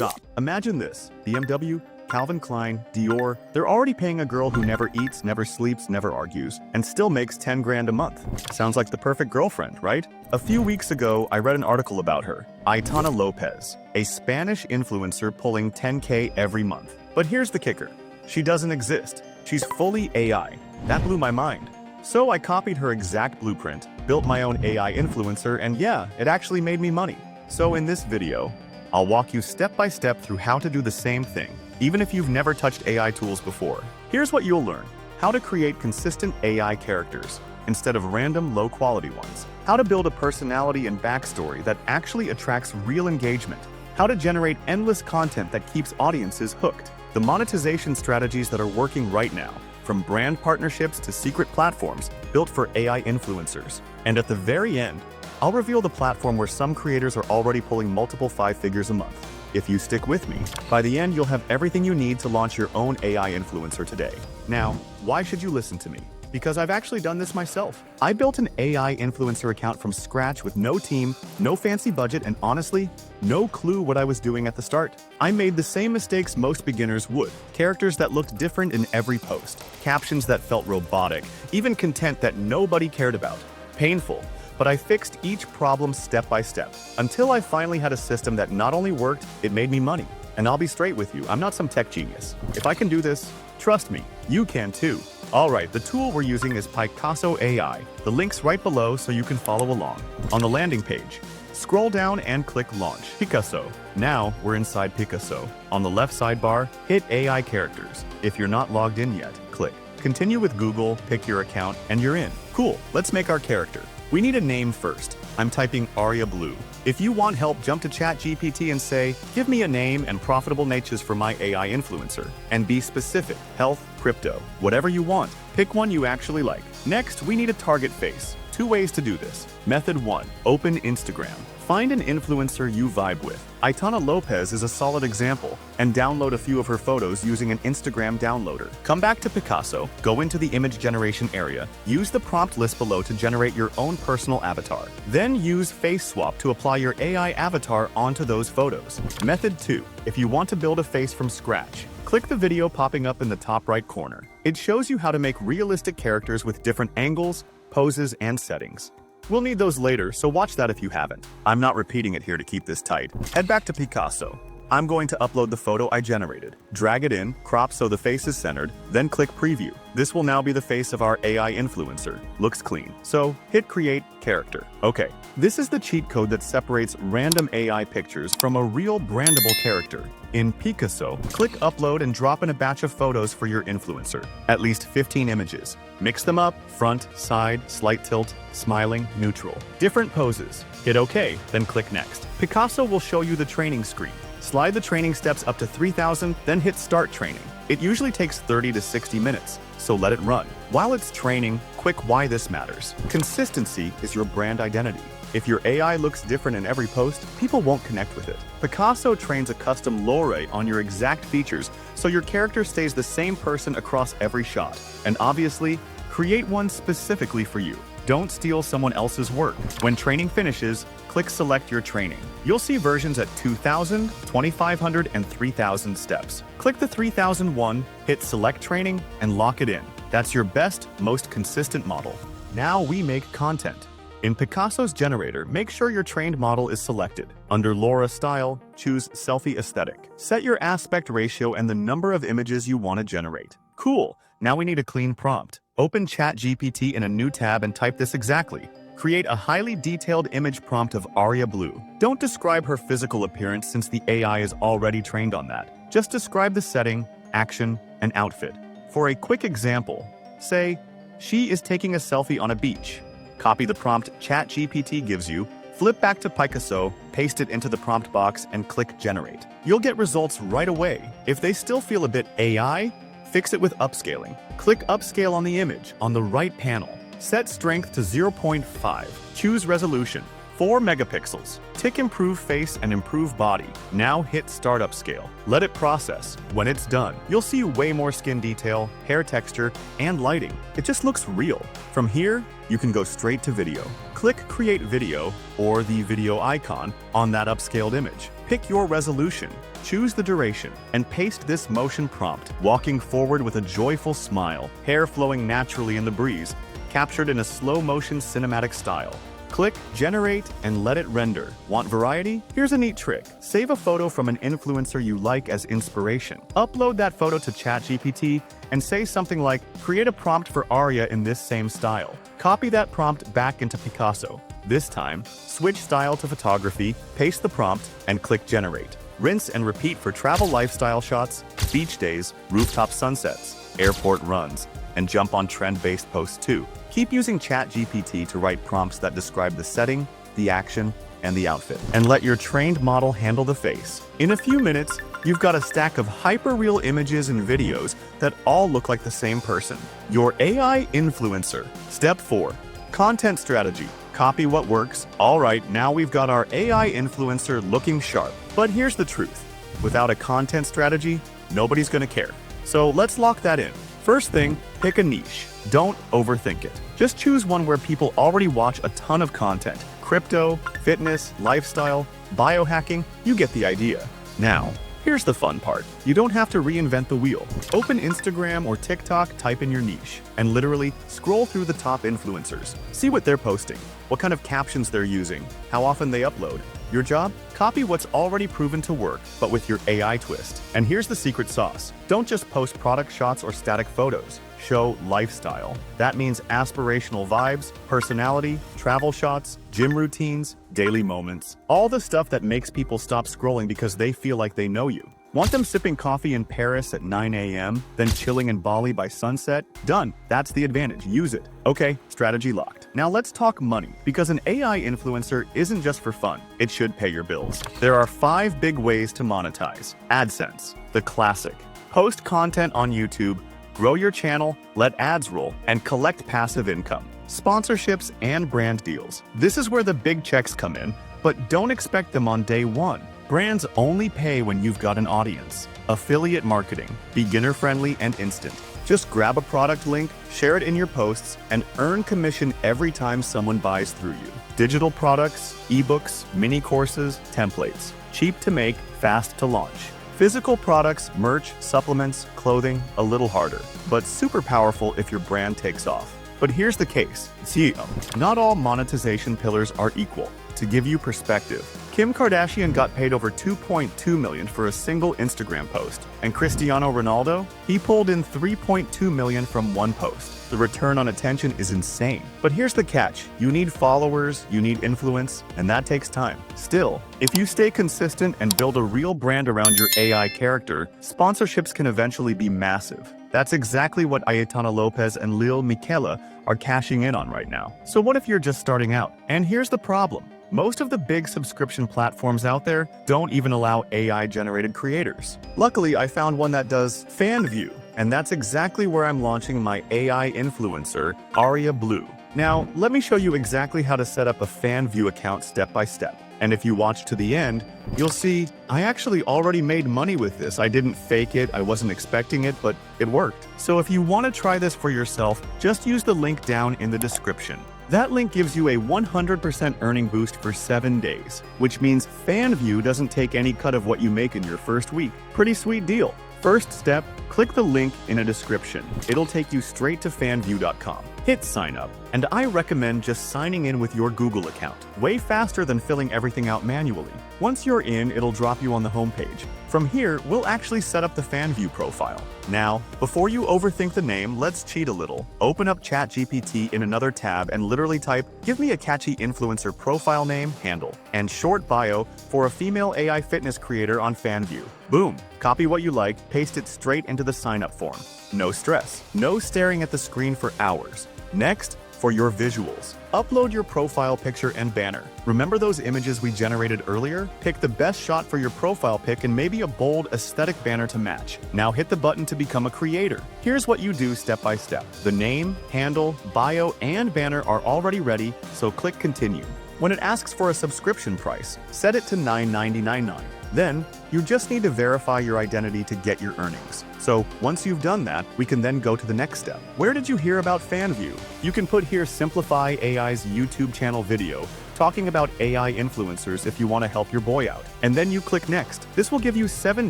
stop. Imagine this: BMW, Calvin Klein, Dior, they're already paying a girl who never eats, never sleeps, never argues, and still makes 10 grand a month. Sounds like the perfect girlfriend, right? A few weeks ago, I read an article about her, Aitana Lopez, a Spanish influencer pulling 10K every month. But here's the kicker: she doesn't exist. She's fully AI. That blew my mind. So I copied her exact blueprint, built my own AI influencer, and yeah, it actually made me money. So in this video, I'll walk you step by step through how to do the same thing, even if you've never touched AI tools before. Here's what you'll learn: how to create consistent AI characters instead of random low-quality ones, how to build a personality and backstory that actually attracts real engagement, how to generate endless content that keeps audiences hooked, the monetization strategies that are working right now, from brand partnerships to secret platforms built for AI influencers. And at the very end, I'll reveal the platform where some creators are already pulling multiple 5 figures a month. If you stick with me, by the end you'll have everything you need to launch your own AI influencer today. Now, why should you listen to me? Because I've actually done this myself. I built an AI influencer account from scratch with no team, no fancy budget, and honestly, no clue what I was doing at the start. I made the same mistakes most beginners would. Characters that looked different in every post, captions that felt robotic, even content that nobody cared about. Painful, but I fixed each problem step by step, until I finally had a system that not only worked, it made me money. And I'll be straight with you, I'm not some tech genius. If I can do this, trust me, you can too. Alright, the tool we're using is Picasso AI. The link's right below so you can follow along. On the landing page, scroll down and click Launch Picasso. Now we're inside Picasso. On the left sidebar, hit AI Characters. If you're not logged in yet, click Continue with Google, pick your account, and you're in. Cool, let's make our character. We need a name first. I'm typing Aria Blue. If you want help, jump to ChatGPT and say, give me a name and profitable niches for my AI influencer. And be specific: health, crypto, whatever you want. Pick one you actually like. Next, we need a target face. 2 ways to do this. Method 1, open Instagram. Find an influencer you vibe with. Aitana Lopez is a solid example, and download a few of her photos using an Instagram downloader. Come back to Picasso, go into the image generation area, use the prompt list below to generate your own personal avatar. Then use Face Swap to apply your AI avatar onto those photos. Method 2, if you want to build a face from scratch, click the video popping up in the top right corner. It shows you how to make realistic characters with different angles, poses, and settings. We'll need those later, so watch that if you haven't. I'm not repeating it here to keep this tight. Head back to Picasso. I'm going to upload the photo I generated. Drag it in, crop so the face is centered, then click Preview. This will now be the face of our AI influencer. Looks clean. So hit Create Character. Okay, this is the cheat code that separates random AI pictures from a real brandable character. In Picasso, click Upload and drop in a batch of photos for your influencer. At least 15 images. Mix them up: front, side, slight tilt, smiling, neutral. Different poses. Hit OK, then click Next. Picasso will show you the training screen. Slide the training steps up to 3,000, then hit Start Training. It usually takes 30 to 60 minutes, so let it run. While it's training, quick why this matters. Consistency is your brand identity. If your AI looks different in every post, people won't connect with it. Picasso trains a custom lore on your exact features, so your character stays the same person across every shot. And obviously, create one specifically for you. Don't steal someone else's work. When training finishes, click Select your training. You'll see versions at 2,000, 2,500, and 3,000 steps. Click the 3,001, hit Select Training, and lock it in. That's your best, most consistent model. Now we make content. In Picasso's generator, make sure your trained model is selected. Under Laura Style, choose Selfie Aesthetic. Set your aspect ratio and the number of images you want to generate. Cool, now we need a clean prompt. Open ChatGPT in a new tab and type this exactly. Create a highly detailed image prompt of Aria Blue. Don't describe her physical appearance since the AI is already trained on that. Just describe the setting, action, and outfit. For a quick example, say, she is taking a selfie on a beach. Copy the prompt ChatGPT gives you, flip back to Picasso, paste it into the prompt box, and click Generate. You'll get results right away. If they still feel a bit AI, fix it with upscaling. Click Upscale on the image on the right panel. Set strength to 0.5. Choose resolution, 4 megapixels. Tick Improve Face and Improve Body. Now hit Start Upscale. Let it process. When it's done, you'll see way more skin detail, hair texture, and lighting. It just looks real. From here, you can go straight to video. Click Create Video or the video icon on that upscaled image. Pick your resolution, choose the duration, and paste this motion prompt, walking forward with a joyful smile, hair flowing naturally in the breeze, captured in a slow-motion cinematic style. Click Generate and let it render. Want variety? Here's a neat trick. Save a photo from an influencer you like as inspiration. Upload that photo to ChatGPT and say something like, create a prompt for Aria in this same style. Copy that prompt back into Picasso. This time, switch style to photography, paste the prompt, and click Generate. Rinse and repeat for travel lifestyle shots, beach days, rooftop sunsets, airport runs, and jump on trend-based posts too. Keep using ChatGPT to write prompts that describe the setting, the action, and the outfit. And let your trained model handle the face. In a few minutes, you've got a stack of hyper-real images and videos that all look like the same person. Your AI influencer. Step 4. Content strategy. Copy what works. All right, now we've got our AI influencer looking sharp. But here's the truth. Without a content strategy, nobody's gonna care. So let's lock that in. First thing, pick a niche. Don't overthink it. Just choose one where people already watch a ton of content. Crypto, fitness, lifestyle, biohacking, you get the idea. Now, here's the fun part. You don't have to reinvent the wheel. Open Instagram or TikTok, type in your niche, and literally scroll through the top influencers. See what they're posting, what kind of captions they're using, how often they upload. Your job? Copy what's already proven to work, but with your AI twist. And here's the secret sauce. Don't just post product shots or static photos. Show lifestyle. That means aspirational vibes, personality, travel shots, gym routines, daily moments. All the stuff that makes people stop scrolling because they feel like they know you. Want them sipping coffee in Paris at 9 a.m., then chilling in Bali by sunset? Done. That's the advantage. Use it. Okay, strategy locked. Now let's talk money, because an AI influencer isn't just for fun. It should pay your bills. There are 5 big ways to monetize. AdSense, the classic. Post content on YouTube, grow your channel, let ads roll, and collect passive income. Sponsorships and brand deals. This is where the big checks come in, but don't expect them on day one. Brands only pay when you've got an audience. Affiliate marketing, beginner-friendly and instant. Just grab a product link, share it in your posts, and earn commission every time someone buys through you. Digital products, ebooks, mini courses, templates. Cheap to make, fast to launch. Physical products, merch, supplements, clothing, a little harder, but super powerful if your brand takes off. But here's the case. CEO, not all monetization pillars are equal. To give you perspective, Kim Kardashian got paid over $2.2 million for a single Instagram post, and Cristiano Ronaldo, he pulled in $3.2 million from one post. The return on attention is insane. But here's the catch. You need followers, you need influence, and that takes time. Still, if you stay consistent and build a real brand around your AI character, sponsorships can eventually be massive. That's exactly what Aitana Lopez and Lil Miquela are cashing in on right now. So what if you're just starting out? And here's the problem. Most of the big subscription platforms out there don't even allow AI-generated creators. Luckily, I found one that does Fanvue, and that's exactly where I'm launching my AI influencer, Aria Blue. Now, let me show you exactly how to set up a Fanvue account step by step. And if you watch to the end, you'll see I actually already made money with this. I didn't fake it, I wasn't expecting it, but it worked. So if you want to try this for yourself, just use the link down in the description. That link gives you a 100% earning boost for 7 days, which means Fanvue doesn't take any cut of what you make in your first week. Pretty sweet deal. First step, click the link in a description. It'll take you straight to fanvue.com. Hit sign up, and I recommend just signing in with your Google account. Way faster than filling everything out manually. Once you're in, it'll drop you on the homepage. From here, we'll actually set up the Fanvue profile. Now, before you overthink the name, let's cheat a little. Open up ChatGPT in another tab and literally type, give me a catchy influencer profile name, handle, and short bio for a female AI fitness creator on Fanvue. Boom! Copy what you like, paste it straight into the sign-up form. No stress. No staring at the screen for hours. Next, for your visuals. Upload your profile picture and banner. Remember those images we generated earlier? Pick the best shot for your profile pic and maybe a bold, aesthetic banner to match. Now hit the button to become a creator. Here's what you do step by step. The name, handle, bio, and banner are already ready, so click continue. When it asks for a subscription price, set it to $9.99. Then, you just need to verify your identity to get your earnings. So, once you've done that, we can then go to the next step. Where did you hear about Fanvue? You can put here Simplify AI's YouTube channel video talking about AI influencers if you want to help your boy out. And then you click next. This will give you 7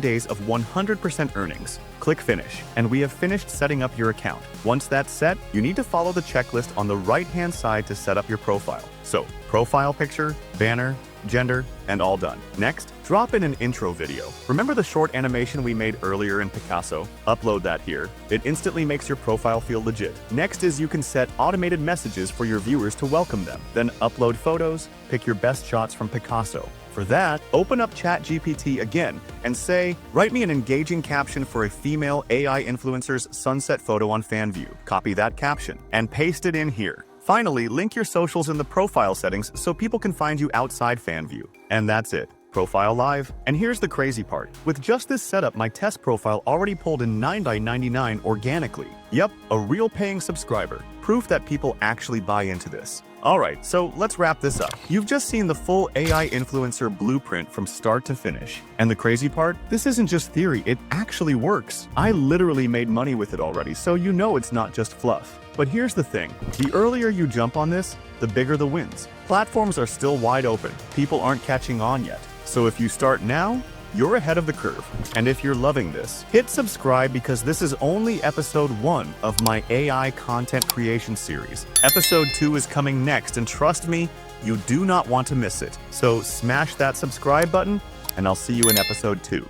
days of 100% earnings. Click finish, and we have finished setting up your account. Once that's set, you need to follow the checklist on the right-hand side to set up your profile. So, profile picture, banner, gender, and all done. Next, drop in an intro video. Remember the short animation we made earlier in Picasso? Upload that here. It instantly makes your profile feel legit. Next is you can set automated messages for your viewers to welcome them. Then upload photos, pick your best shots from Picasso. For that, open up ChatGPT again and say, write me an engaging caption for a female AI influencer's sunset photo on Fanvue. Copy that caption and paste it in here. Finally, link your socials in the profile settings so people can find you outside Fanvue. And that's it. Profile live. And here's the crazy part. With just this setup, my test profile already pulled in $9.99 organically. Yep, a real paying subscriber. Proof that people actually buy into this. Alright, so let's wrap this up. You've just seen the full AI influencer blueprint from start to finish. And the crazy part? This isn't just theory, it actually works. I literally made money with it already, so you know it's not just fluff. But here's the thing, the earlier you jump on this, the bigger the wins. Platforms are still wide open, people aren't catching on yet. So if you start now, you're ahead of the curve. And if you're loving this, hit subscribe because this is only episode 1 of my AI content creation series. Episode 2 is coming next, and trust me, you do not want to miss it. So smash that subscribe button, and I'll see you in episode 2.